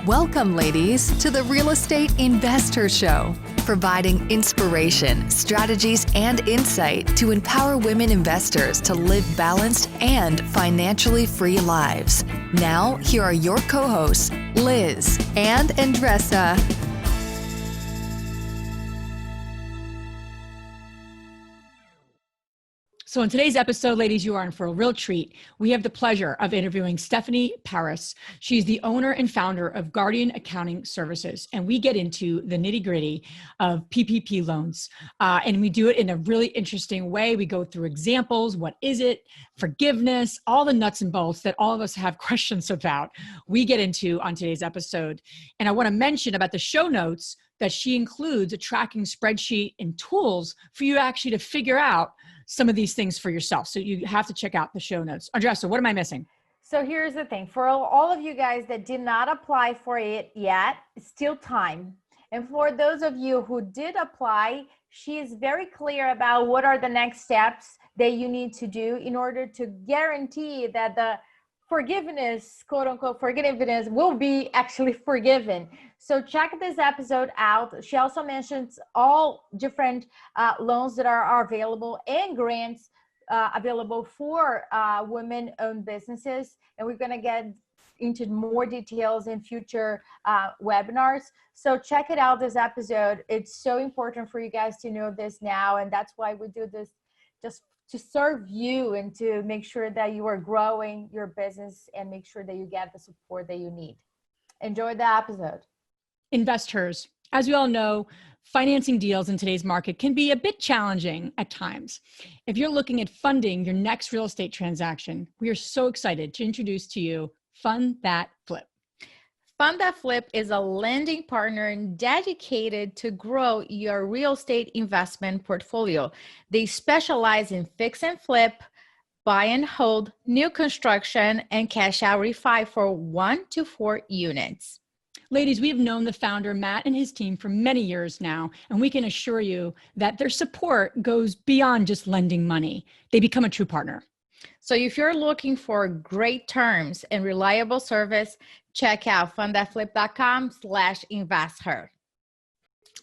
Welcome, ladies, to the Real Estate Investor Show, providing inspiration, strategies, and insight to empower women investors to live balanced and financially free lives. Now, here are your co-hosts, Liz and Andressa. So in today's episode, ladies, you are in for a real treat. We have the pleasure of interviewing Stephanie Parris. She's the owner and founder of Guardian Accounting Services. And we get into the nitty-gritty of PPP loans. And we do it in a really interesting way. We go through examples. What is it? Forgiveness, all the nuts and bolts that all of us have questions about. We get into on today's episode. And I want to mention about the show notes that she includes a tracking spreadsheet and tools for you actually to figure out some of these things for yourself. So you have to check out the show notes. Andressa, what am I missing? So here's the thing. For all of you guys that did not apply for it yet, it's still time. And for those of you who did apply, she is very clear about what are the next steps that you need to do in order to guarantee that the forgiveness, quote unquote, forgiveness will be actually forgiven. So check this episode out. She also mentions all different loans that are available and grants available for women-owned businesses. And we're going to get into more details in future webinars. So check it out, this episode. It's so important for you guys to know this now. And that's why we do this, just to serve you and to make sure that you are growing your business and make sure that you get the support that you need. Enjoy the episode. Investors, as we all know, financing deals in today's market can be a bit challenging at times. If you're looking at funding your next real estate transaction, we are so excited to introduce to you Fund That Flip. Fund That Flip is a lending partner dedicated to grow your real estate investment portfolio. They specialize in fix and flip, buy and hold, new construction, and cash out refi for 1 to 4 units. Ladies, we've known the founder, Matt, and his team for many years now, and we can assure you that their support goes beyond just lending money. They become a true partner. So if you're looking for great terms and reliable service, check out fundthatflip.com/investher.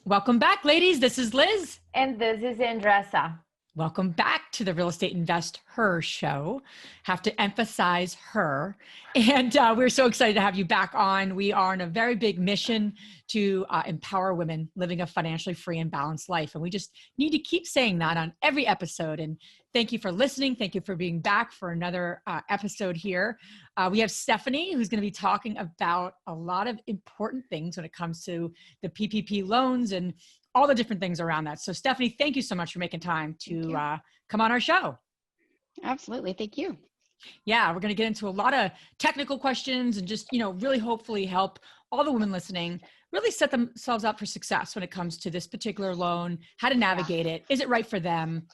Welcome back, ladies. This is Liz. And this is Andressa. Welcome back to the Real Estate Invest Her show. Have to emphasize her. And we're so excited to have you back on. We are on a very big mission to empower women living a financially free and balanced life. And we just need to keep saying that on every episode. And thank you for listening. Thank you for being back for another episode here. We have Stephanie, who's going to be talking about a lot of important things when it comes to the PPP loans and all the different things around that. So Stephanie, thank you so much for making time to come on our show. Absolutely. Thank you. Yeah, we're going to get into a lot of technical questions and just, really hopefully help all the women listening really set themselves up for success when it comes to this particular loan, how to navigate it. Is it right for them?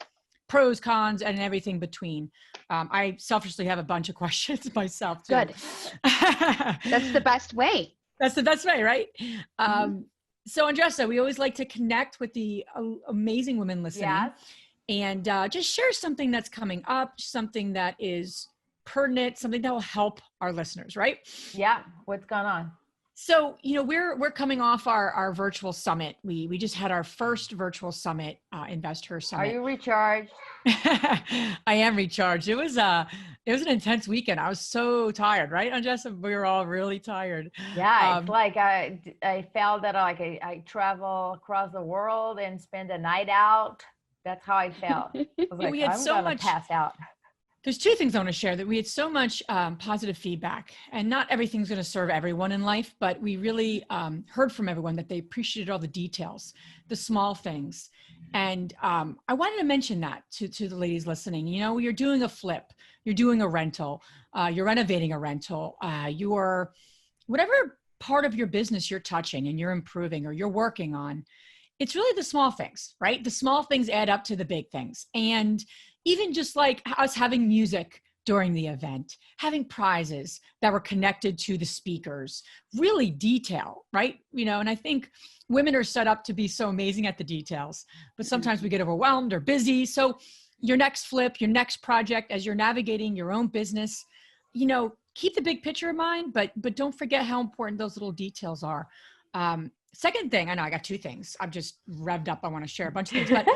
Pros, cons, and everything between. I selfishly have a bunch of questions myself too. Good. That's the best way. That's the best way, right? So Andressa, we always like to connect with the amazing women listening and just share something that's coming up, something that is pertinent, something that will help our listeners, right? Yeah, what's going on? So, we're coming off our virtual summit. We just had our first virtual summit, Investor Summit. Are you recharged? I am recharged. It was an intense weekend. I was so tired, right, Andressa? We were all really tired. Yeah, it's like I felt that I travel across the world and spend a night out. That's how I felt. I was like, we had so much pass out. There's two things I want to share. That we had so much positive feedback, and not everything's going to serve everyone in life, but we really heard from everyone that they appreciated all the details, the small things. And I wanted to mention that to the ladies listening. You're doing a flip, you're doing a rental, you're renovating a rental, you're whatever part of your business you're touching and you're improving or you're working on. It's really the small things, right? The small things add up to the big things. And even just like us having music during the event, having prizes that were connected to the speakers, really detail, right? And I think women are set up to be so amazing at the details, but sometimes we get overwhelmed or busy. So your next flip, your next project, as you're navigating your own business, keep the big picture in mind, but don't forget how important those little details are. Second thing, I know I got two things. I'm just revved up. I want to share a bunch of things, but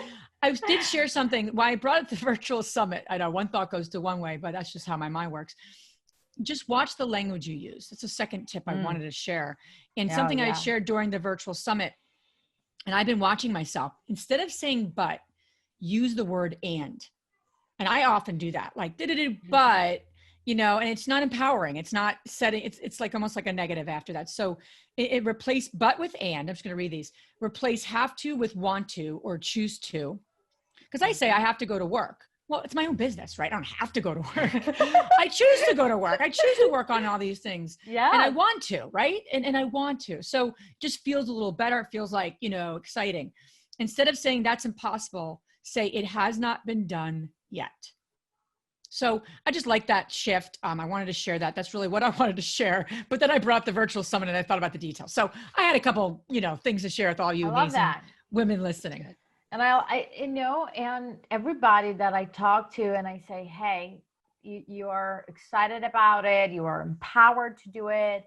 I did share something. Why I brought up the virtual summit. I know one thought goes to one way, but that's just how my mind works. Just watch the language you use. That's a second tip I wanted to share. And something I shared during the virtual summit, and I've been watching myself, instead of saying but, use the word and. And I often do that, like, but, you know, and it's not empowering. It's not setting, it's like almost like a negative after that. So it replaced but with and. I'm just going to read these. Replace have to with want to or choose to. Because I say I have to go to work. Well, it's my own business, right? I don't have to go to work. I choose to go to work. I choose to work on all these things. Yeah. And I want to, right? And I want to. So it just feels a little better. It feels like, you know, exciting. Instead of saying that's impossible, say it has not been done yet. So I just like that shift. I wanted to share that. That's really what I wanted to share. But then I brought up the virtual summit and I thought about the details. So I had a couple, you know, things to share with all you amazing women listening. And I, you know, and everybody that I talk to and I say, hey, you are excited about it. You are empowered to do it.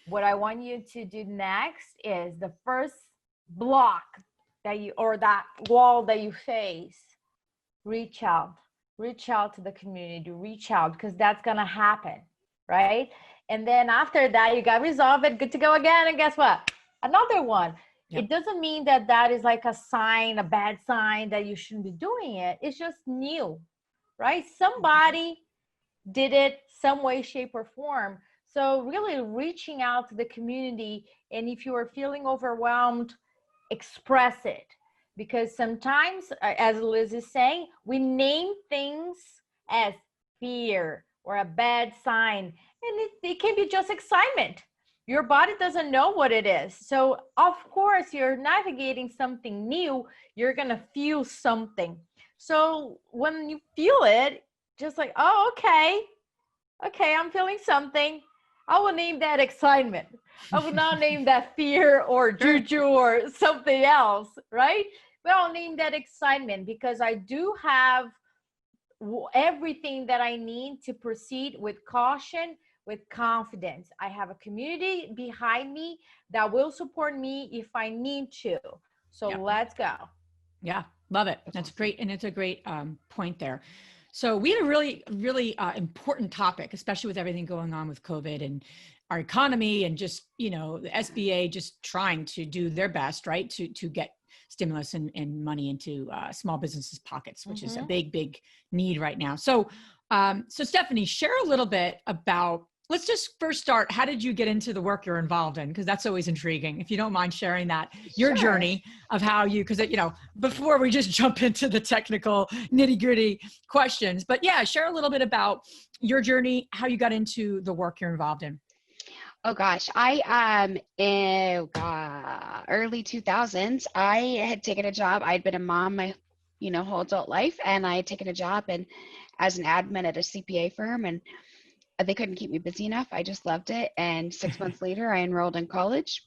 What I want you to do next is the first block that you, or that wall that you face, reach out to the community, reach out, because that's going to happen. Right. And then after that, you got to resolve it. Good to go again. And guess what? Another one. Yep. It doesn't mean that that is like a sign, a bad sign that you shouldn't be doing it. It's just new, right? Somebody did it some way, shape, or form. So really reaching out to the community. And if you are feeling overwhelmed, express it. Because sometimes, as Liz is saying, we name things as fear or a bad sign. And it can be just excitement. Your body doesn't know what it is. So of course you're navigating something new, you're going to feel something. So when you feel it, just like, oh, okay, I'm feeling something. I will name that excitement. I will not name that fear or juju or something else, right? But I'll name that excitement because I do have everything that I need to proceed with caution, with confidence. I have a community behind me that will support me if I need to. So let's go. Yeah, love it. That's great. And it's a great point there. So we have a really, really important topic, especially with everything going on with COVID and our economy and just, you know, the SBA just trying to do their best, right, to get stimulus and money into small businesses' pockets, which is a big, big need right now. So, so Stephanie, share a little bit about, let's just first start. How did you get into the work you're involved in? Because that's always intriguing. If you don't mind sharing that, your journey of how you, because, you know, before we just jump into the technical nitty gritty questions, but yeah, share a little bit about your journey, how you got into the work you're involved in. Oh gosh, I in early 2000s, I had taken a job. I'd been a mom my, you know, whole adult life, and I had taken a job and as an admin at a CPA firm, and they couldn't keep me busy enough. I just loved it. And 6 months later, I enrolled in college.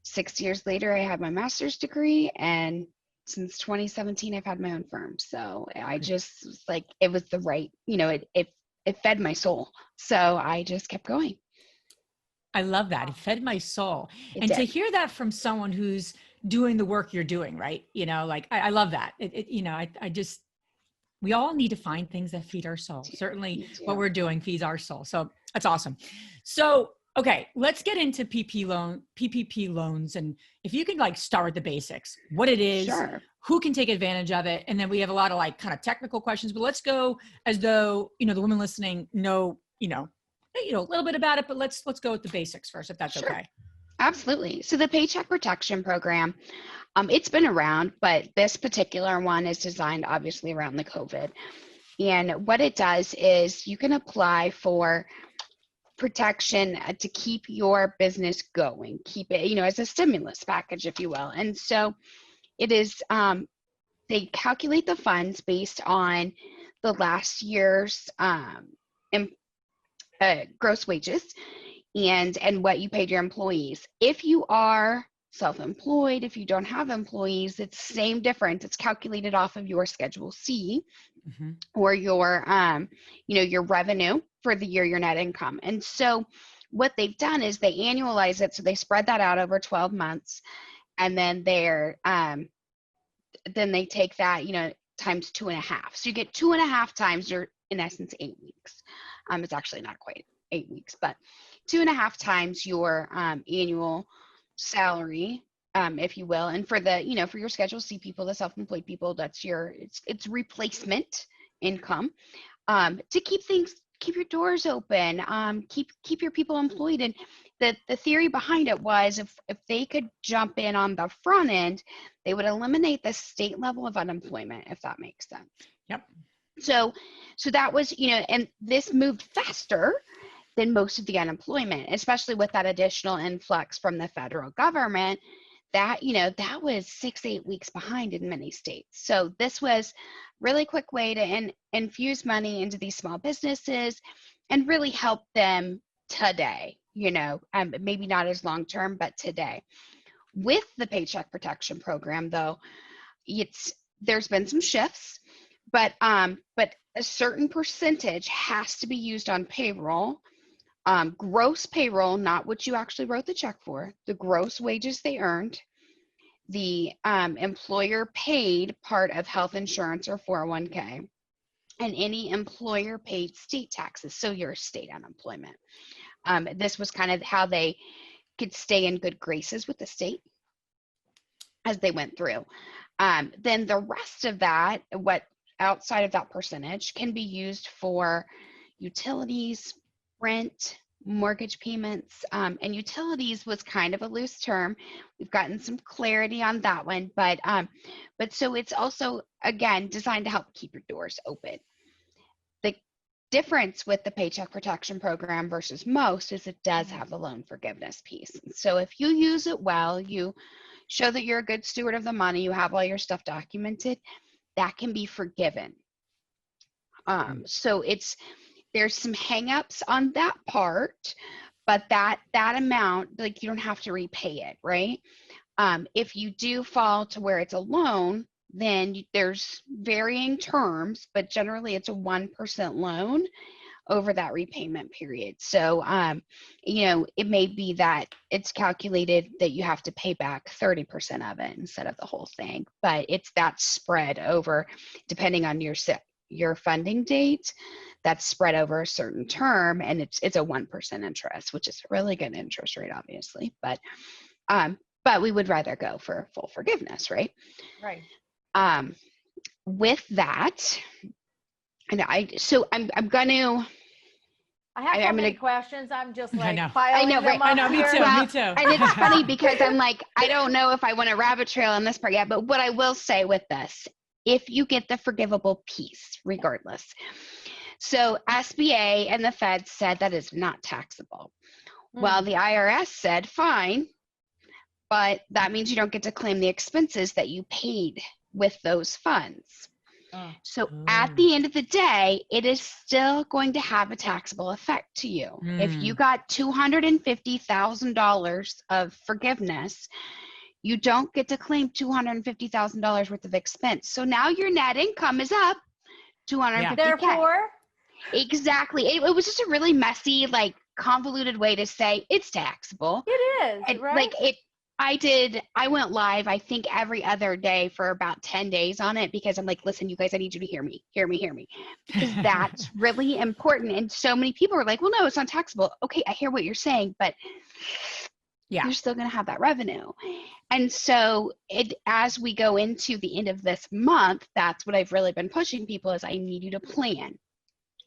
6 years later, I had my master's degree. And since 2017, I've had my own firm. So I just was like, it was the right, you know, it fed my soul. So I just kept going. I love that. It fed my soul. And to hear that from someone who's doing the work you're doing, right? You know, like, I love that. You know, I just, we all need to find things that feed our soul. Certainly what we're doing feeds our soul. So that's awesome. So, okay, let's get into PPP loans. And if you can like start with the basics, what it is, who can take advantage of it. And then we have a lot of like kind of technical questions, but let's go as though, you know, the women listening know, you know, a little bit about it, but let's go with the basics first, if that's okay. Absolutely. So the Paycheck Protection Program, it's been around, but this particular one is designed obviously around the COVID. And what it does is you can apply for protection to keep your business going, keep it, you know, as a stimulus package, if you will. And so it is, they calculate the funds based on the last year's gross wages and what you paid your employees. If you are self-employed, if you don't have employees, it's same difference. It's calculated off of your Schedule C or your, your revenue for the year, your net income. And so what they've done is they annualize it. So they spread that out over 12 months. And then then they take that, times 2.5. So you get 2.5 times your, in essence, 8 weeks. It's actually not quite 8 weeks, but 2.5 times your annual salary, if you will. And for the, for your Schedule C people, the self-employed people, that's it's replacement income to keep your doors open, keep your people employed. And the theory behind it was if they could jump in on the front end, they would eliminate the state level of unemployment, if that makes sense. Yep. So that was, and this moved faster than most of the unemployment, especially with that additional influx from the federal government. That, that was 6-8 weeks behind in many states. So this was really quick way to infuse money into these small businesses and really help them today, maybe not as long term, but today. With the Paycheck Protection Program, though, there's been some shifts, but a certain percentage has to be used on payroll. Gross payroll, not what you actually wrote the check for, the gross wages they earned, the employer paid part of health insurance or 401k, and any employer paid state taxes, so your state unemployment. This was kind of how they could stay in good graces with the state as they went through. Then the rest of that, what outside of that percentage, can be used for utilities, rent, mortgage payments, and utilities was kind of a loose term. We've gotten some clarity on that one, but so it's also, again, designed to help keep your doors open. The difference with the Paycheck Protection Program versus most is it does have the loan forgiveness piece. So if you use it well, you show that you're a good steward of the money, you have all your stuff documented, that can be forgiven. So there's some hangups on that part, but that amount, like, you don't have to repay it, right? If you do fall to where it's a loan, then there's varying terms, but generally it's a 1% loan over that repayment period. So, it may be that it's calculated that you have to pay back 30% of it instead of the whole thing, but it's that spread over, depending on your funding date, that's spread over a certain term, and it's a 1% interest, which is a really good interest rate, obviously, but we would rather go for full forgiveness, right? Right. With that, and I'm gonna. I have so many questions. I'm just like I know, right? I know, me too, me too. And it's funny because I'm like, I don't know if I want to rabbit trail on this part yet, but what I will say with this, if you get the forgivable piece, regardless. So SBA and the Fed said that is not taxable. Well, the IRS said, fine, but that means you don't get to claim the expenses that you paid with those funds. So at the end of the day, it is still going to have a taxable effect to you. If you got $250,000 of forgiveness, you don't get to claim $250,000 worth of expense. So now your net income is up $250K. Therefore, exactly. It was just a really messy, like, convoluted way to say it's taxable. it is, And, right? like, I went live, I think, every other day for about 10 days on it, because I'm like, listen, you guys, I need you to hear me, because that's really important. And so many people are like, well, no, it's not taxable. Okay, I hear what you're saying, but you're still going to have that revenue. And so as we go into the end of this month, that's what I've really been pushing people is I need you to plan.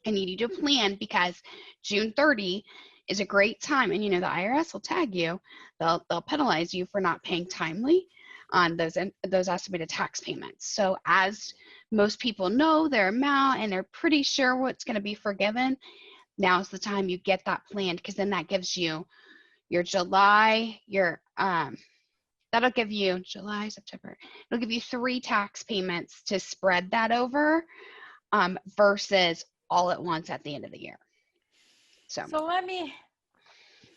I need you to plan, because June 30 is a great time. And, the IRS will tag you. They'll penalize you for not paying timely on those estimated tax payments. So as most people know their amount and they're pretty sure what's going to be forgiven, now's the time you get that planned, because then that gives you your July, that'll give you July, September. It'll give you 3 tax payments to spread that over, versus all at once at the end of the year. So let me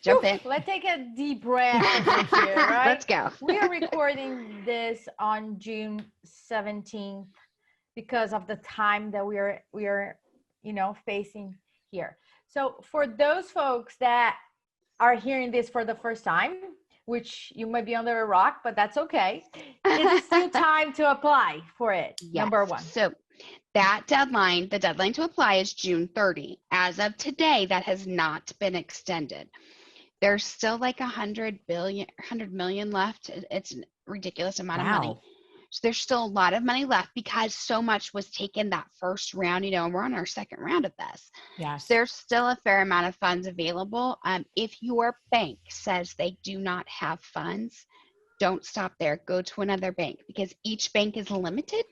jump in. Let's take a deep breath over here, right? Let's go. We are recording this on June 17th because of the time that we are, facing here. So for those folks that are hearing this for the first time, which you might be under a rock, but that's okay. It's still time to apply for it. Yes. Number one. So that deadline, the deadline to apply is June 30. As of today, that has not been extended. There's still like 100 million left. It's a ridiculous amount of money. So there's still a lot of money left because so much was taken that first round, and we're on our second round of this. Yes. There's still a fair amount of funds available. If your bank says they do not have funds, don't stop there. Go to another bank because each bank is limited.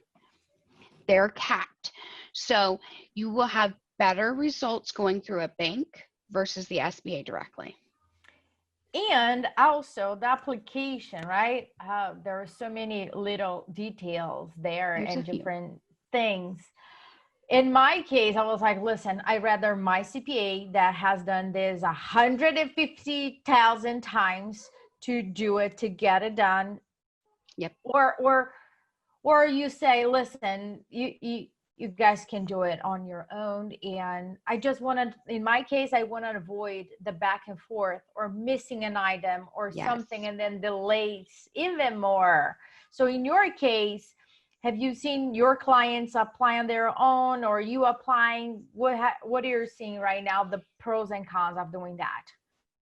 They're capped. So you will have better results going through a bank versus the SBA directly. And also the application, right? There are so many little details there and different things. In my case, I was like, listen, I'd rather my CPA that has done this 150,000 times to do it, to get it done. Yep. Or you say, listen, you guys can do it on your own. And I just in my case, I want to avoid the back and forth or missing an item or something and then delays even more. So in your case, have you seen your clients apply on their own, or are you applying? What are you seeing right now, the pros and cons of doing that?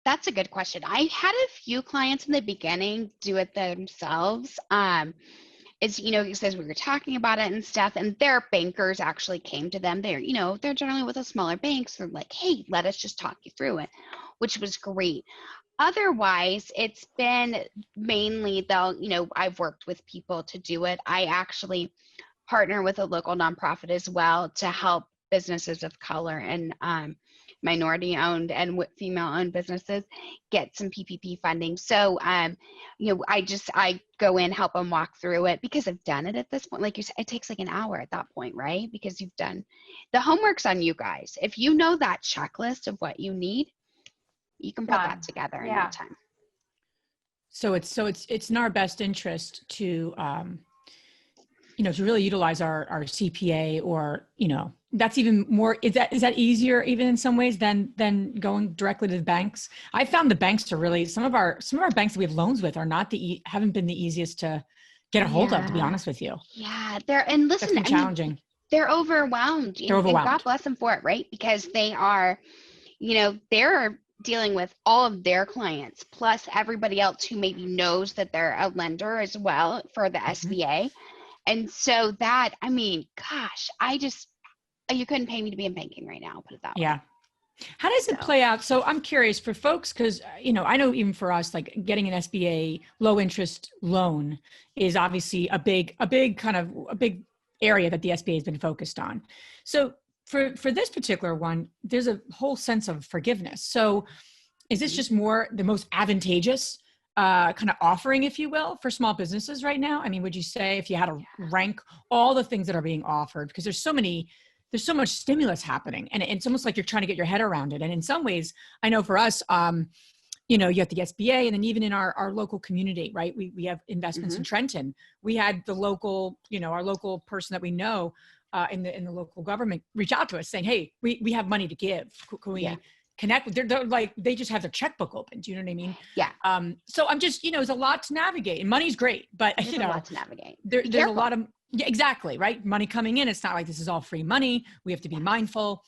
That's a good question. I had a few clients in the beginning do it themselves. As we were talking about it and stuff, and their bankers actually came to them. They're generally with a smaller banks. They're like, hey, let us just talk you through it, which was great. Otherwise, it's been mainly I've worked with people to do it. I actually partner with a local nonprofit as well to help businesses of color and minority owned and female owned businesses get some PPP funding. So, I go in, help them walk through it because I've done it at this point. Like you said, it takes like an hour at that point, right? Because you've done the homework's on you guys. If you know that checklist of what you need, you can put that together in no time. So it's in our best interest to, to really utilize our CPA, or, that's even more, is that easier even in some ways than going directly to the banks? I found the banks are really, some of our banks that we have loans with are haven't been the easiest to get a hold of, to be honest with you. Yeah. That's been challenging. They're overwhelmed. And God bless them for it, right? Because they are, they're dealing with all of their clients, plus everybody else who maybe knows that they're a lender as well for the SBA. And so that, gosh, you couldn't pay me to be in banking right now, put it that way. Yeah. How does it play out? So I'm curious for folks, because, I know even for us, like getting an SBA low interest loan is obviously a big area that the SBA has been focused on. So for this particular one, there's a whole sense of forgiveness. So is this just more the most advantageous kind of offering, if you will, for small businesses right now? Would you say, if you had to rank all the things that are being offered, because there's so much stimulus happening, and it's almost like you're trying to get your head around it. And in some ways, I know for us, you have the SBA, and then even in our local community, right? We have investments in Trenton. We had the local, our local person that we know in the local government reach out to us saying, hey, we have money to give. Can we connect with? They're like, they just have their checkbook open. Do you know what I mean? Yeah. So I'm just, there's a lot to navigate, and money's great, but there's a lot to navigate. There's a lot of, exactly, right? Money coming in. It's not like this is all free money. We have to be mindful.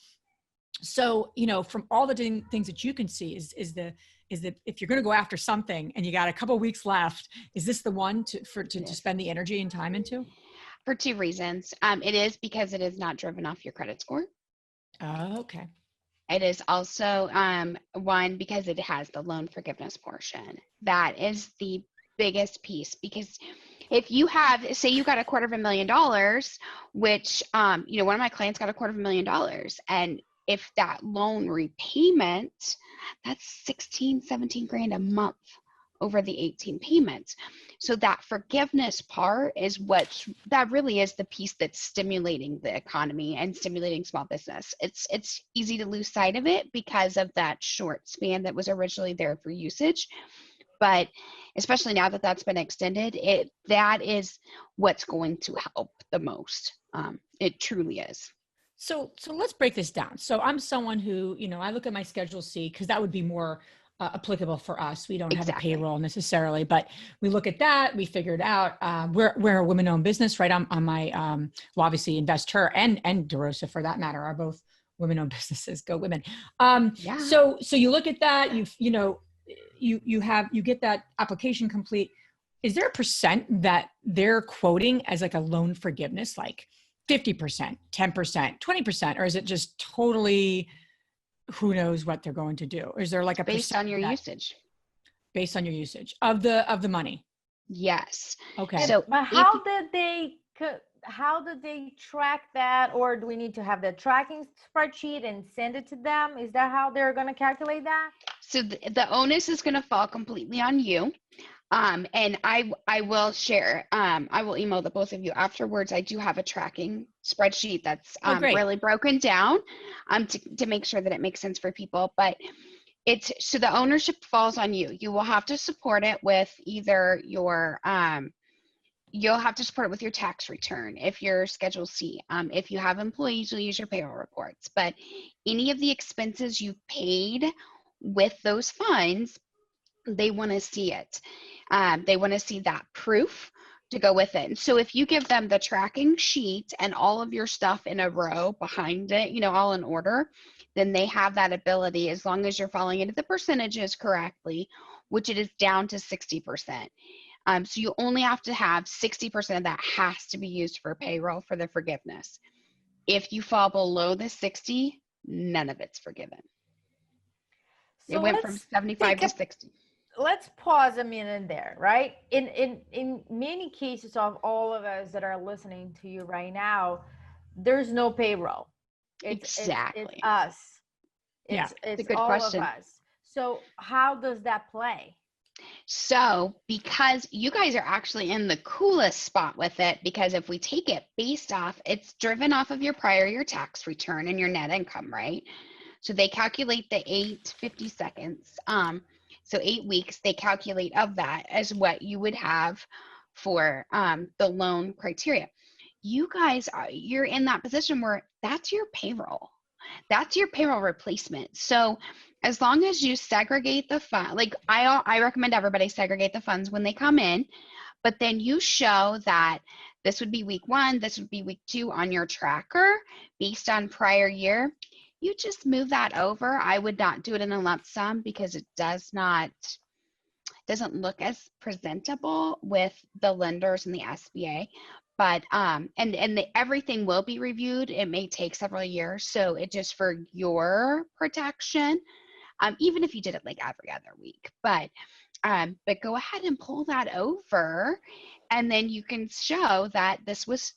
So, from all the things that you can see is that if you're going to go after something and you got a couple of weeks left, is this the one to spend the energy and time into? For two reasons. It is because it is not driven off your credit score. Oh, okay. It is also one because it has the loan forgiveness portion. That is the biggest piece, because if you have, say you got $250,000, which, one of my clients got $250,000, and if that loan repayment, that's 16, 17 grand a month over the 18 payments. So that forgiveness part is that really is the piece that's stimulating the economy and stimulating small business. It's easy to lose sight of it because of that short span that was originally there for usage. But especially now that that's been extended, that is what's going to help the most. It truly is. So let's break this down. So I'm someone who, I look at my Schedule C because that would be more applicable for us. We don't have a payroll necessarily, but we look at that. We figured out we're a women-owned business, right? On my well, obviously InvestHer and DeRosa for that matter are both women-owned businesses. Go women. Yeah. So you look at that. You get that application complete. Is there a percent that they're quoting as like a loan forgiveness, like 50%, 10%, 20%, or is it just totally who knows what they're going to do? Is there like a based on your usage? Based on your usage of the money? Yes. Okay. So but how did they track that, or do we need to have the tracking spreadsheet and send it to them? Is that how they're going to calculate that? So the onus is going to fall completely on you. And I will share, I will email the both of you afterwards. I do have a tracking spreadsheet that's really broken down to make sure that it makes sense for people. But so the ownership falls on you. You will have to support it with either your, you'll have to support it with your tax return if you're Schedule C. If you have employees, you'll use your payroll reports. But any of the expenses you paid with those funds, they want to see it. They want to see that proof to go with it. And so if you give them the tracking sheet and all of your stuff in a row behind it, all in order, then they have that ability as long as you're falling into the percentages correctly, which it is down to 60%. So you only have to have 60% of that has to be used for payroll for the forgiveness. If you fall below the 60, none of it's forgiven. So it went from 75 to 60. Let's pause a minute there, right? In many cases of all of us that are listening to you right now, there's no payroll. Exactly. It's us. It's a good all question. of us. So how does that play? So because you guys are actually in the coolest spot with it, because if we take it based off, it's driven off of your prior year tax return and your net income, right? So they calculate the 850 seconds. So 8 weeks, they calculate of that as what you would have for the loan criteria. You guys you're in that position where that's your payroll. That's your payroll replacement. So as long as you segregate the fund, like I recommend everybody segregate the funds when they come in, but then you show that this would be week 1, this would be week 2 on your tracker based on prior year. You just move that over. I would not do it in a lump sum because it doesn't look as presentable with the lenders and the SBA. But everything will be reviewed. It may take several years, so it just for your protection. Even if you did it like every other week, but go ahead and pull that over, and then you can show that this was.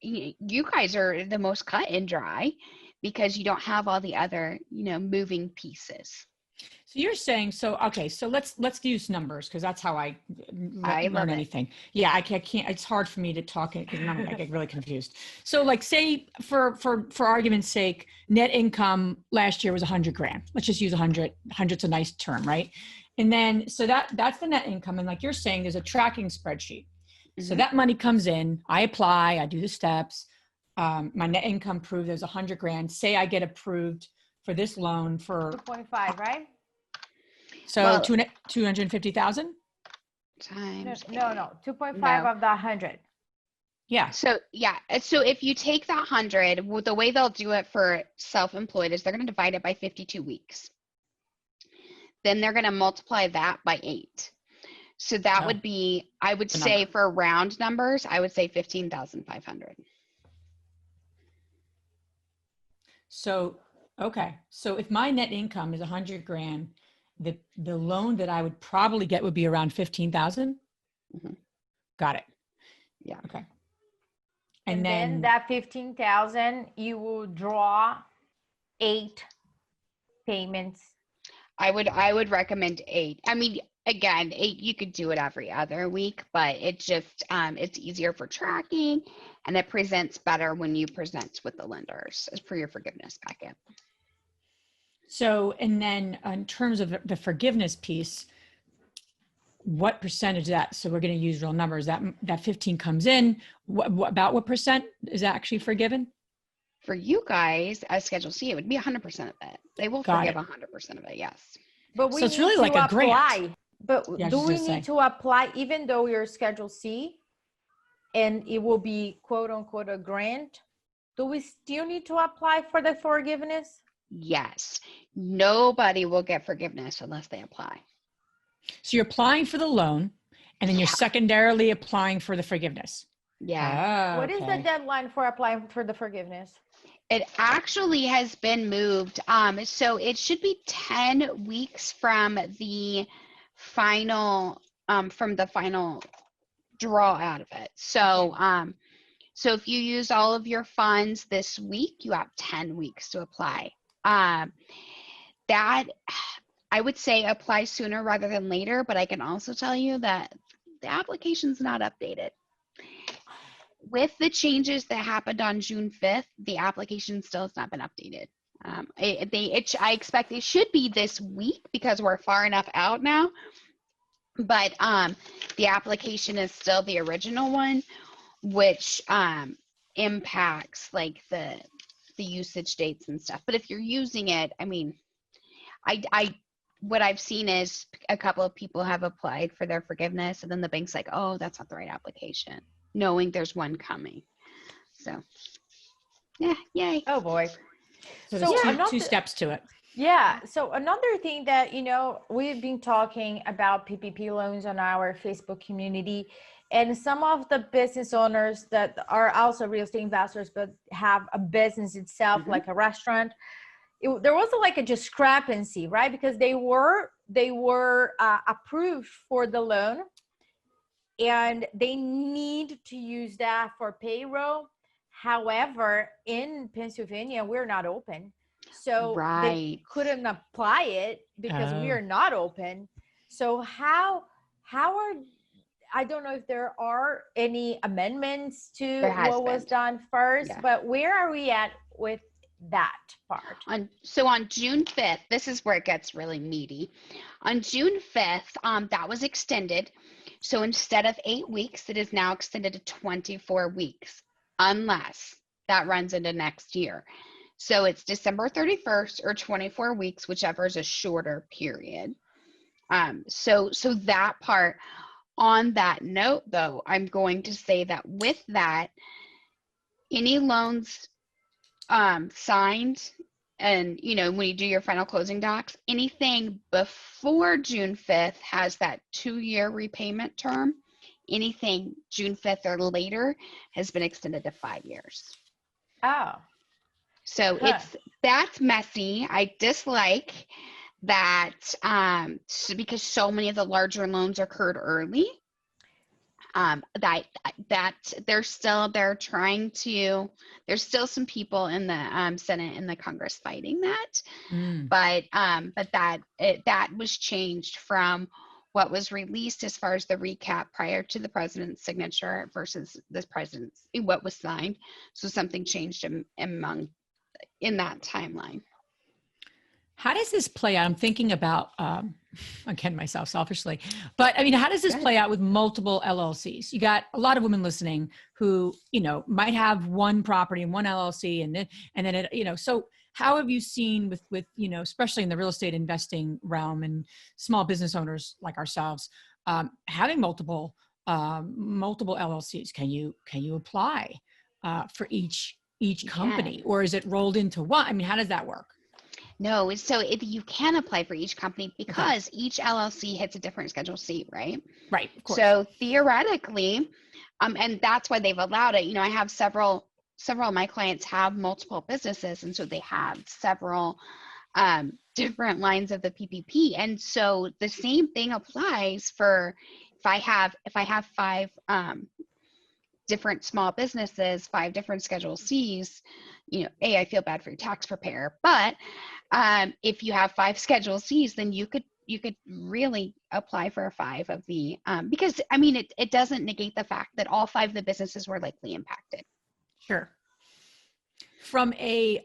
You guys are the most cut and dry, because you don't have all the other, moving pieces. So you're saying, so let's use numbers, because that's how I learn anything. Yeah, I can't, it's hard for me to talk because I get really confused. So like say for argument's sake, net income last year was 100 grand. Let's just use 100. 100's a nice term, right? And then, so that's the net income. And like you're saying, there's a tracking spreadsheet. Mm-hmm. So that money comes in, I apply, I do the steps. My net income proved there's 100 grand. Say I get approved for this loan for 2.5, right? So 250,000 times. No, 2.5 of the 100. Yeah. So if you take that 100, the way they'll do it for self-employed is they're going to divide it by 52 weeks. Then they're going to multiply that by 8. So that would be, I would say for round numbers, I would say 15,500. So, okay. So if my net income is 100 grand, the loan that I would probably get would be around 15,000. Mm-hmm. Got it. Yeah. Okay. And then that 15,000, you will draw 8 payments. I would recommend 8. I mean, again, you could do it every other week, but it just, it's easier for tracking, and it presents better when you present with the lenders for your forgiveness packet. So, and then in terms of the forgiveness piece, what percentage of that, so we're going to use real numbers, that 15 comes in, about what percent is actually forgiven? For you guys as Schedule C, it would be 100% of it. They will forgive 100% of it, yes. But we So it's need really to like a apply. grant. But Yeah, I do was we just need saying. to apply even though you're Schedule C and it will be quote unquote a grant? Do we still need to apply for the forgiveness? Yes. Nobody will get forgiveness unless they apply. So you're applying for the loan, and then you're Yeah. secondarily applying for the forgiveness. Yeah. What is the deadline for applying for the forgiveness? It actually has been moved. So it should be 10 weeks from the final draw out of it. So so if you use all of your funds this week, you have 10 weeks to apply. That I would say apply sooner rather than later, but I can also tell you that the application's not updated. With the changes that happened on June 5th, the application still has not been updated. I expect it should be this week because we're far enough out now, but the application is still the original one, which impacts like the usage dates and stuff. But if you're using it, I mean, what I've seen is a couple of people have applied for their forgiveness, and then the bank's like, oh, that's not the right application, knowing there's one coming. So yeah, yay. Oh boy. So there's two steps to it. Yeah. So another thing that, we've been talking about PPP loans on our Facebook community, and some of the business owners that are also real estate investors, but have a business itself, like a restaurant. There was like a discrepancy, right? Because they were approved for the loan, and they need to use that for payroll. However, in Pennsylvania, we're not open. So they couldn't apply it because we are not open. So how are, I don't know if there are any amendments to what was done first, but where are we at with that part? So on June 5th, this is where it gets really meaty. On June 5th, that was extended. So instead of 8 weeks, it is now extended to 24 weeks, unless that runs into next year. So it's December 31st or 24 weeks, whichever is a shorter period. So that part. On that note, though, I'm going to say that with that, any loans signed, and when you do your final closing docs, anything before June 5th has that 2-year repayment term. Anything June 5th or later has been extended to 5 years. Oh. So that's messy. I dislike that because so many of the larger loans occurred early. There's still some people in the Senate and the Congress fighting that, but that was changed from what was released as far as the recap prior to the president's signature versus what was signed. So something changed in that timeline. How does this play out? I'm thinking about, again, myself selfishly, but I mean, how does this play out with multiple LLCs? You got a lot of women listening who, might have one property and one LLC, and then so how have you seen with, especially in the real estate investing realm and small business owners like ourselves, having multiple LLCs? Can you apply for each company, or is it rolled into one? I mean, how does that work? No, so if you can apply for each company because each LLC hits a different Schedule C, right? Right, of course. So theoretically, and that's why they've allowed it. I have several of my clients have multiple businesses, and so they have several different lines of the PPP. And so the same thing applies for if I have 5 different small businesses, 5 different Schedule Cs. I feel bad for your tax preparer, but if you have 5 Schedule Cs, then you you could really apply for a 5 of the, because I mean, it doesn't negate the fact that all 5 of the businesses were likely impacted. Sure. From a,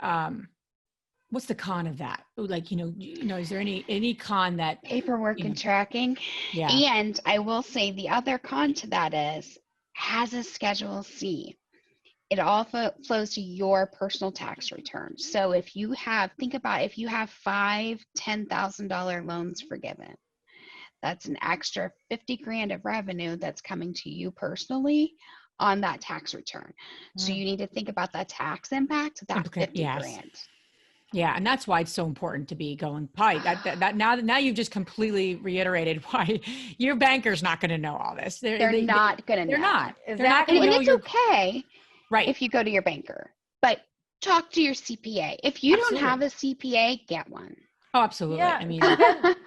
what's the con of that? Like, is there any con that Paperwork and tracking. Yeah. And I will say the other con to that is, has a Schedule C. It all flows to your personal tax return. So if you have, think about if you have 5 $10,000 loans forgiven, that's an extra 50 grand of revenue that's coming to you personally on that tax return. So you need to think about that tax impact, that 50 grand. Yeah, and that's why it's so important to be going probably that now you've just completely reiterated why your banker's not going to know all this. They're not going to know. They're not. Exactly. They're not gonna And know it's okay if you go to your banker, but talk to your CPA. If you don't have a CPA, get one. Oh, absolutely. Yeah, I mean,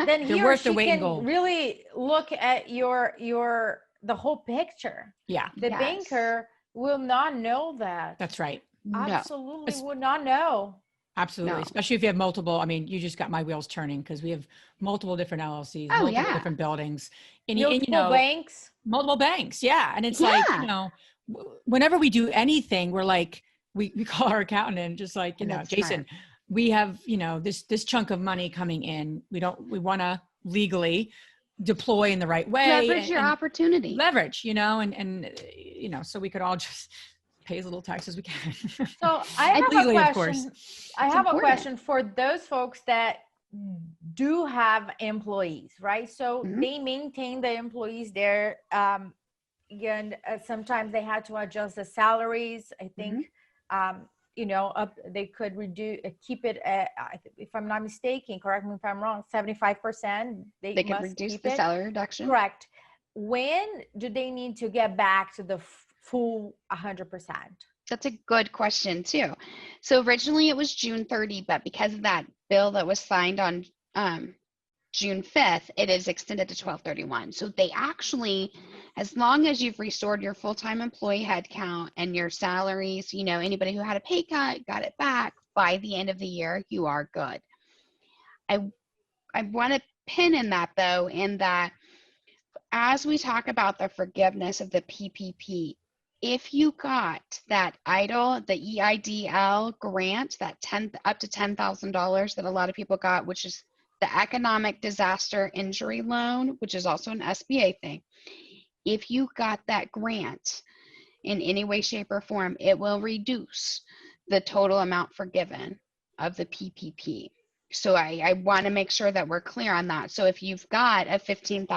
then he or worth she the weight in can gold. really look at the whole picture. Yeah. The banker will not know that. That's right. Absolutely would not know. Absolutely. No. Especially if you have multiple. I mean, you just got my wheels turning because we have multiple different LLCs, Oh, multiple different buildings, and Banks. multiple banks. Yeah. And it's like, whenever we do anything, we're like, we call our accountant and just like, Jason, we have, this chunk of money coming in. We want to legally deploy in the right way. Leverage your opportunity. Leverage, so we could all just pay as little tax as we can. So I have legally, a of question. course. I have a question for those folks that do have employees, right? So they maintain the employees there. Again, sometimes they had to adjust the salaries. I think, they could keep it at, if I'm not mistaken, correct me if I'm wrong, 75%. They can reduce the salary reduction. Correct. When do they need to get back to the full 100%? That's a good question too. So originally it was June 30, but because of that bill that was signed on June 5th, it is extended to 12/31. So they actually, as long as you've restored your full-time employee headcount and your salaries, anybody who had a pay cut got it back by the end of the year, you are good. I want to pin in that though, in that as we talk about the forgiveness of the PPP, if you got that EIDL, the EIDL grant, that up to $10,000 that a lot of people got, which is the Economic Disaster Injury Loan, which is also an SBA thing. If you got that grant in any way, shape, or form, it will reduce the total amount forgiven of the PPP. So I want to make sure that we're clear on that. So if you've got a $15,000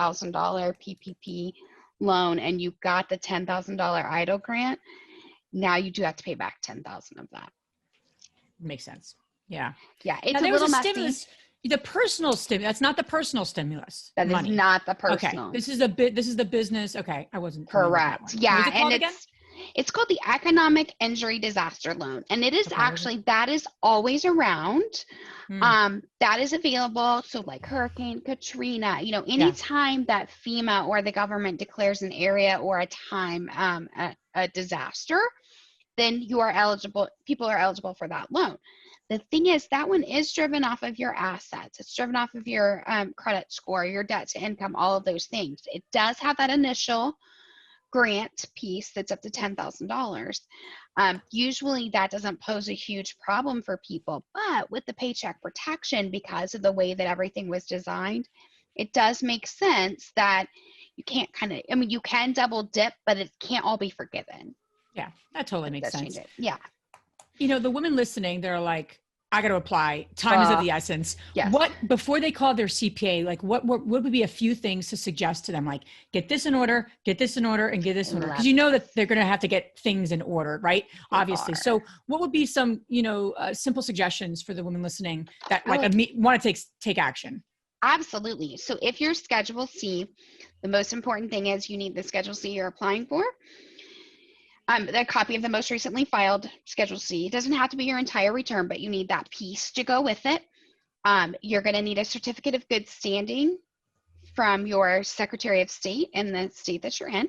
PPP loan and you've got the $10,000 EIDL grant, now you do have to pay back $10,000 of that. Makes sense. Yeah. Yeah. It's a little messy. Stimulus, the personal stimulus. That's not the personal stimulus. That is not the personal. Okay. This is the business. Okay. I wasn't correct. Yeah. And it's called the Economic Injury Disaster Loan. And it is that is always around. That is available. So like Hurricane Katrina, anytime that FEMA or the government declares an area or a time, a disaster, then people are eligible for that loan. The thing is, that one is driven off of your assets. It's driven off of your credit score, your debt to income, all of those things. It does have that initial grant piece that's up to $10,000. Usually that doesn't pose a huge problem for people, but with the Paycheck Protection, because of the way that everything was designed, it does make sense that you can't you can double dip, but it can't all be forgiven. Yeah, that totally makes sense. Yeah. The women listening, they're like, I got to apply. Time is of the essence. Yes. Before they call their CPA, like what would be a few things to suggest to them? Like get this in order, and get this in order. Because that they're going to have to get things in order, right? Obviously. So what would be some, simple suggestions for the women listening that want to take action? Absolutely. So if you're Schedule C, the most important thing is you need the Schedule C you're applying for. A copy of the most recently filed Schedule C. It doesn't have to be your entire return, but you need that piece to go with it. You're going to need a certificate of good standing from your Secretary of State in the state that you're in.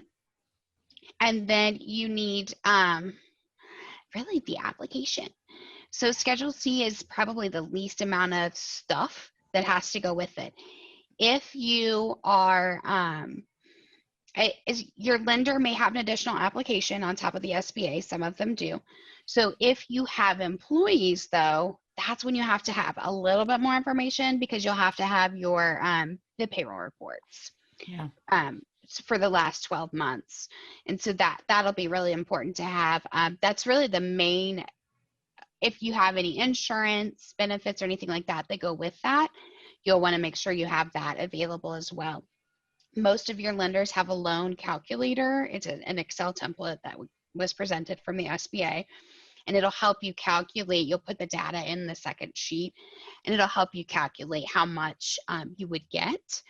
And then you need really the application. So Schedule C is probably the least amount of stuff that has to go with it. if you are, your lender may have an additional application on top of the SBA. Some of them do. So if you have employees, though, that's when you have to have a little bit more information, because you'll have to have your the payroll reports. Yeah. For the last 12 months. And so that'll be really important to have. That's really the main. If you have any insurance benefits or anything like that that go with that, you'll want to make sure you have that available as well. Most of your lenders have a loan calculator. It's an Excel template that was presented from the SBA, and it'll help you calculate. You'll put the data in the second sheet, and it'll help you calculate how much you would get.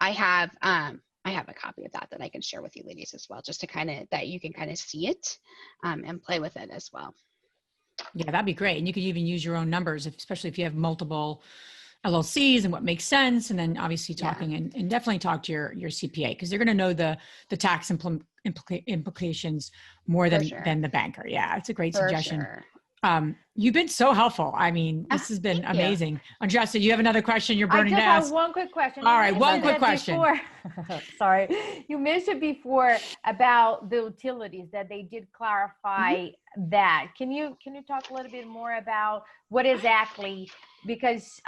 I have a copy of that I can share with you ladies as well, just to that you can kind of see it and play with it as well. Yeah, that'd be great. And you could even use your own numbers, especially if you have multiple LLCs and what makes sense. And then obviously talking and definitely talk to your CPA, because they're going to know the tax implications more than the banker. Yeah, it's a great suggestion. Sure. You've been so helpful. I mean, this has been amazing. Andressa, you have another question you're burning to ask? I just have one quick question. All right, one quick question. Sorry. You mentioned before about the utilities, that they did clarify that. Can you talk a little bit more about what exactly, because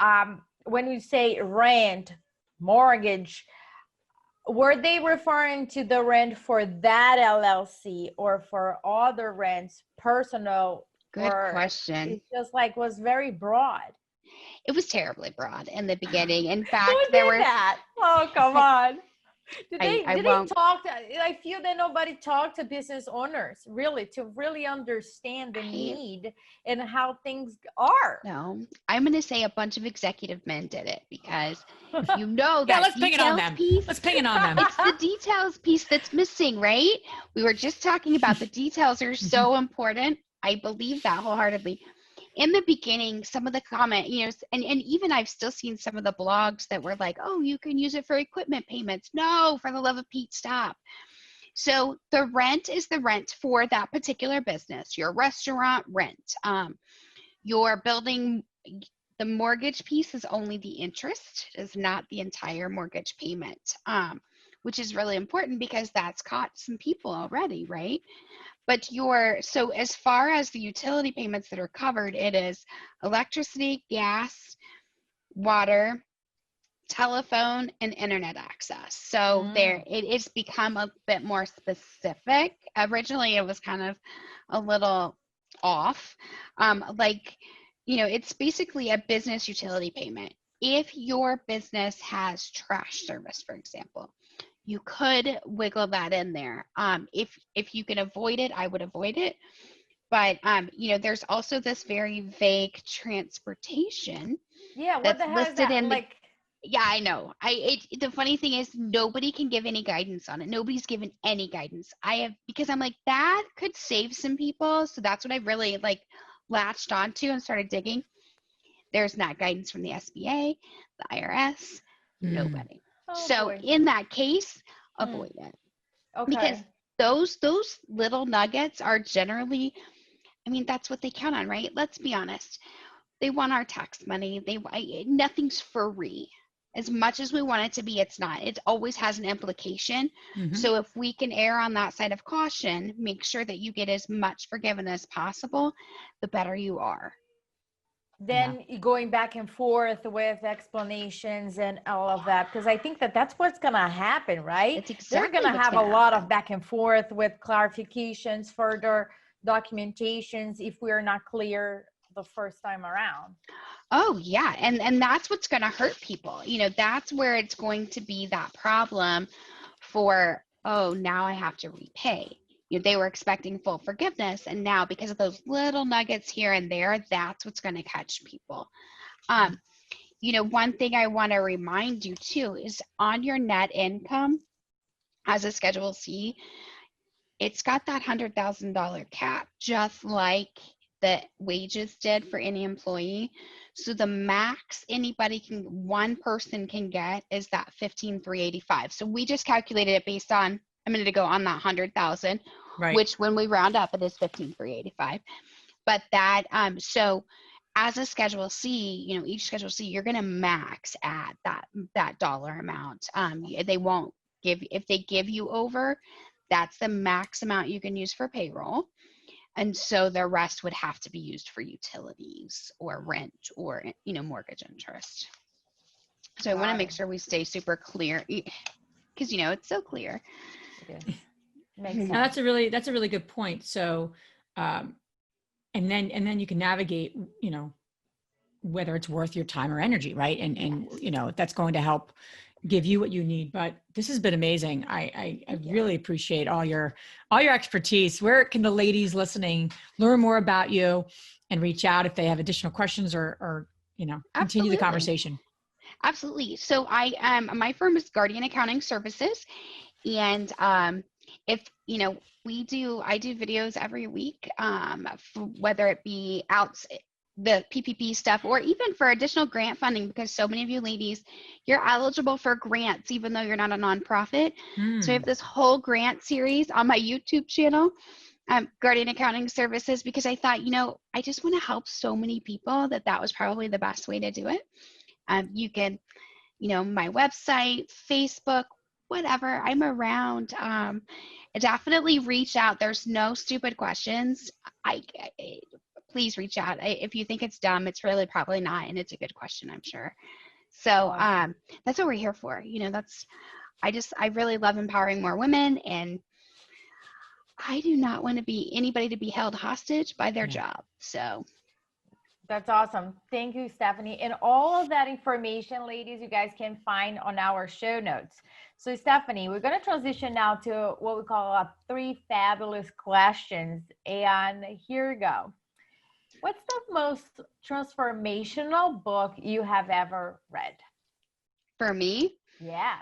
when we say rent, mortgage, were they referring to the rent for that LLC or for other rents, personal? Good question. It just was very broad. It was terribly broad in the beginning. In fact, Who did that? Oh, come on. Did they talk to, I feel that nobody talked to business owners really to really understand the need and how things are. No, I'm going to say a bunch of executive men did it, because if you know that let's ping it on them. Let's ping it on them. It's the details piece that's missing, right? We were just talking about the details are so important. I believe that wholeheartedly. In the beginning, some of the comment, and even I've still seen some of the blogs that were like, oh, you can use it for equipment payments. No, for the love of Pete, stop. So the rent is the rent for that particular business, your restaurant rent. Your building, the mortgage piece is only the interest, is not the entire mortgage payment, which is really important because that's caught some people already, right? But so as far as the utility payments that are covered, it is electricity, gas, water, telephone, and internet access. So it's become a bit more specific. Originally, it was kind of a little off. It's basically a business utility payment. If your business has trash service, for example, you could wiggle that in there. If you can avoid it, I would avoid it. But there's also this very vague transportation. Yeah, what the hell is that? Yeah, I know. The funny thing is nobody can give any guidance on it. Nobody's given any guidance. Because I'm like, that could save some people. So that's what I really latched onto and started digging. There's not guidance from the SBA, the IRS, nobody. Boy. In that case, avoid it. Okay. Because those little nuggets are generally, that's what they count on, right? Let's be honest. They want our tax money. Nothing's free. As much as we want it to be, it's not. It always has an implication. Mm-hmm. So if we can err on that side of caution, make sure that you get as much forgiven as possible, the better you are. Then going back and forth with explanations and all of that, because I think that's what's going to happen, right? It's exactly They're going to have a lot of back and forth with clarifications, further documentations, if we're not clear the first time around. Oh, yeah. And that's what's going to hurt people. That's where it's going to be that problem for, now I have to repay. They were expecting full forgiveness, and now because of those little nuggets here and there, that's what's going to catch people. One thing I want to remind you too is on your net income as a Schedule C, it's got that $100,000 cap, just like the wages did for any employee. So the max one person can get is that $15,385. So we just calculated it based on a minute ago on that 100,000, right, which when we round up, it is $15,385. But that, so as a Schedule C, each Schedule C, you're going to max at that dollar amount. They won't if they give you over, that's the max amount you can use for payroll. And so the rest would have to be used for utilities or rent or, mortgage interest. So I want to make sure we stay super clear because, it's so clear. It is. Makes sense. Now, that's a really good point. So, and then you can navigate, whether it's worth your time or energy, right? And that's going to help give you what you need. But this has been amazing. I really appreciate all your expertise. Where can the ladies listening learn more about you and reach out if they have additional questions or continue the conversation? Absolutely. So my firm is Guardian Accounting Services, and if I do videos every week, whether it be the PPP stuff or even for additional grant funding, because so many of you ladies, you're eligible for grants even though you're not a nonprofit. So I have this whole grant series on my YouTube channel, Guardian Accounting Services, because I thought, I just want to help so many people that was probably the best way to do it. You can, my website, Facebook, whatever, I'm around. Definitely reach out. There's no stupid questions. Please reach out. If you think it's dumb, it's really probably not, and it's a good question, I'm sure. So that's what we're here for. I really love empowering more women, and I do not want anybody to be held hostage by their job. So that's awesome. Thank you, Stephanie. And all of that information, ladies, you guys can find on our show notes. So Stephanie, we're going to transition now to what we call 3 fabulous questions. And here we go. What's the most transformational book you have ever read? For me? Yeah.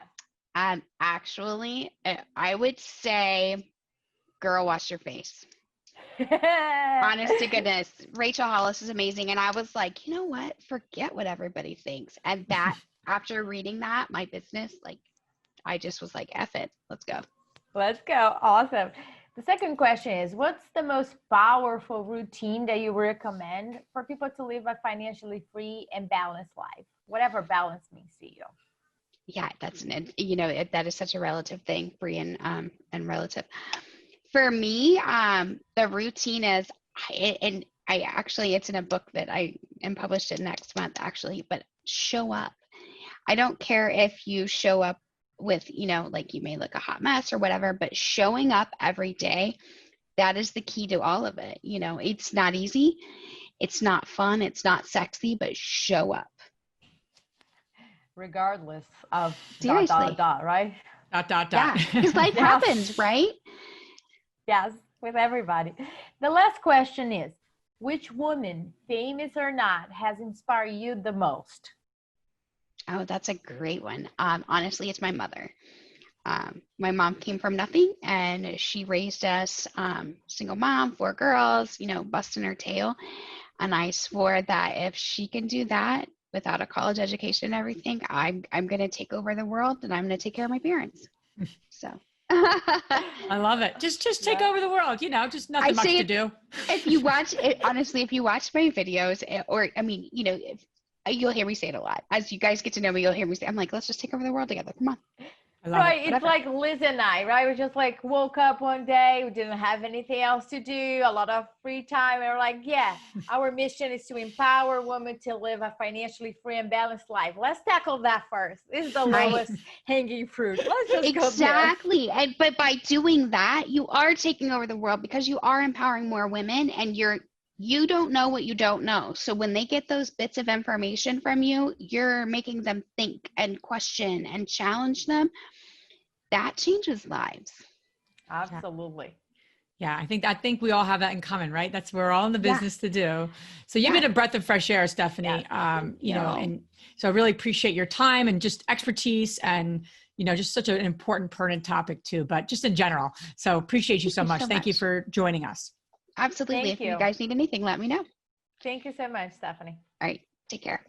Actually, I would say Girl, Wash Your Face. Honest to goodness, Rachel Hollis is amazing. And I was like, you know what? Forget what everybody thinks. And that, after reading that, my business, I just was like, F it. Let's go. Let's go. Awesome. The second question is, what's the most powerful routine that you recommend for people to live a financially free and balanced life? Whatever balance means to you. Yeah, that is such a relative thing, free and relative. For me, the routine is, it's in a book that I am published in next month, actually, but show up. I don't care if you show up with, you may look a hot mess or whatever, but showing up every day, that is the key to all of it. It's not easy. It's not fun. It's not sexy, but show up. Regardless of ... Seriously. right? ... Yeah, because life happens, right? Yes, with everybody. The last question is, which woman, famous or not, has inspired you the most? Oh, that's a great one. Honestly, it's my mother. My mom came from nothing, and she raised us, single mom, 4 girls, busting her tail. And I swore that if she can do that without a college education and everything, I'm going to take over the world, and I'm going to take care of my parents. So. I love it. Just take over the world, just nothing much to do. If you watch it, honestly, if you watch my videos, or, you'll hear me say it a lot. As you guys get to know me, you'll hear me say, I'm like, let's just take over the world together. Come on. Right. It's like Liz and I, right? We just woke up one day. We didn't have anything else to do, a lot of free time. And we're like, yeah, our mission is to empower women to live a financially free and balanced life. Let's tackle that first. This is the lowest hanging fruit. Let's just go exactly. But by doing that, you are taking over the world, because you are empowering more women, and you don't know what you don't know. So when they get those bits of information from you, you're making them think and question and challenge them. That changes lives. Absolutely. Yeah, I think we all have that in common, right? That's what we're all in the business to do. So you've been a breath of fresh air, Stephanie. And so I really appreciate your time and just expertise, and just such an important, pertinent topic too, but just in general. So appreciate you so much. Thank you for joining us. Absolutely. If you guys need anything, let me know. Thank you so much, Stephanie. All right. Take care.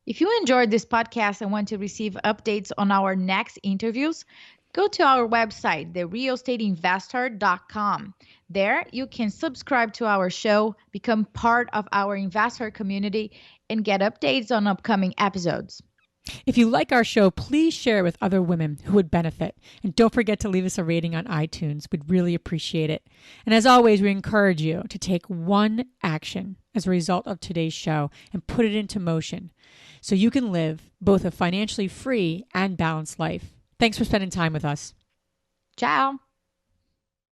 If you enjoyed this podcast and want to receive updates on our next interviews, Go to our website, therealestateinvestor.com. There, you can subscribe to our show, become part of our investor community, and get updates on upcoming episodes. If you like our show, please share it with other women who would benefit. And don't forget to leave us a rating on iTunes. We'd really appreciate it. And as always, we encourage you to take one action as a result of today's show and put it into motion so you can live both a financially free and balanced life. Thanks for spending time with us. Ciao.